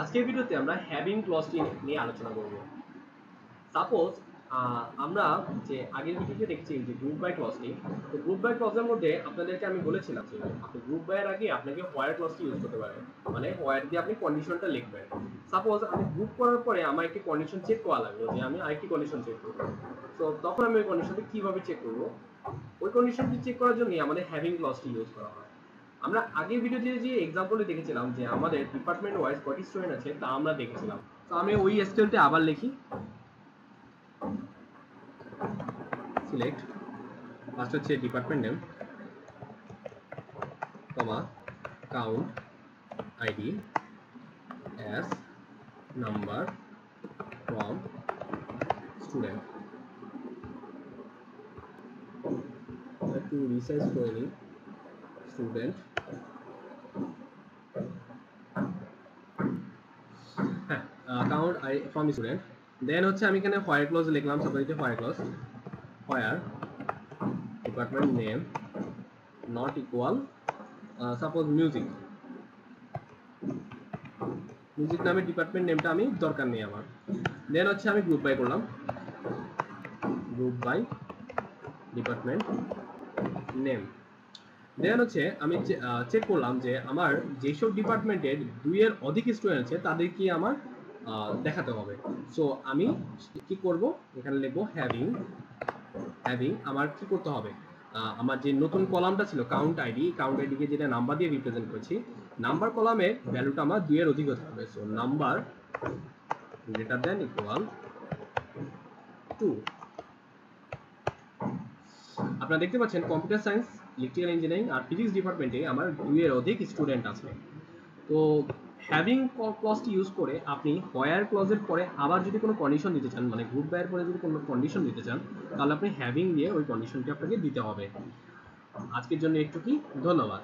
আজকের ভিডিওতে আমরা হ্যাভিং ক্লজটি নিয়ে আলোচনা করব। সাপোজ আমরা যে আগের ভিডিওতে দেখছি যে গ্রুপ বাই ক্লজটি, তো গ্রুপ বাই ক্লজের মধ্যে আপনাদেরকে আমি বলেছিলাম যে আপনি গ্রুপ বাইয়ের আগে আপনাকে হোয়ার ক্লজটি ইউজ করতে পারেন, মানে হোয়ার দিয়ে আপনি কন্ডিশনটা লিখবেন। সাপোজ আমি গ্রুপ করার পরে আমার একটি কন্ডিশন চেক করা লাগবে যে আমি আরেকটি কন্ডিশন চেক করবো, তো তখন আমি ওই কন্ডিশনটি কীভাবে চেক করবো? ওই কন্ডিশনটি চেক করার জন্যই আমাদের হ্যাভিং ক্লজটি ইউজ করা হয়। আমরা আগের ভিডিওতে যে এক্সাম্পলে দেখেছিলাম যে আমাদের ডিপার্টমেন্ট ওয়াইজ কয়টি স্টুডেন্ট আছে তা আমরা দেখেছিলাম। তো আমি ওই স্টাইলটি আবার লিখি। সিলেক্ট ফার্স্ট হচ্ছে department name, comma count ID as number from student. একটু রিসাইজ করে নিই। স্টুডেন্ট, হ্যাঁ, count I from student. Then হচ্ছে আমি এখানে হোয়ার ক্লজ লিখলাম। Suppose where clause, where department name not equal suppose music. Music নামে ডিপার্টমেন্ট নেমটা আমি দরকার নেই আমার। দেন হচ্ছে আমি গ্রুপ বাই করলাম, group by department name. Then হচ্ছে আমি চেক করলাম যে আমার যেসব ডিপার্টমেন্টের 2-এর অধিক স্টুডেন্ট আছে তাদের কি আমার দেখাতে হবে। সো আমি কি করব, এখানে লিখবো হ্যাভিং আমার কি করতে হবে, আমার যে নতুন কলামটা ছিল কাউন্ট আইডিকে যেটা নাম্বার দিয়ে রিপ্রেজেন্ট করেছি, নাম্বার কলামের ভ্যালুটা আমার 2-এর অধিক হতে হবে। So number greater than equal 2। আপনারা দেখতে পাচ্ছেন কম্পিউটার সায়েন্স, ইলেকট্রিক্যাল ইঞ্জিনিয়ারিং আর ফিজিক্স ডিপার্টমেন্টে আমার 2-এর অধিক স্টুডেন্ট আছে। তো হ্যাভিং ক্লজটি ইউজ করে আপনি হোয়ার ক্লজের পরে আবার যদি কোনো কন্ডিশন দিতে চান, মানে গ্রুপ বাইয়ের পরে যদি কোনো কন্ডিশন দিতে চান, তাহলে আপনি হ্যাভিং দিয়ে ওই কন্ডিশনটি আপনাকে দিতে হবে। আজকের জন্য একটু কি, ধন্যবাদ।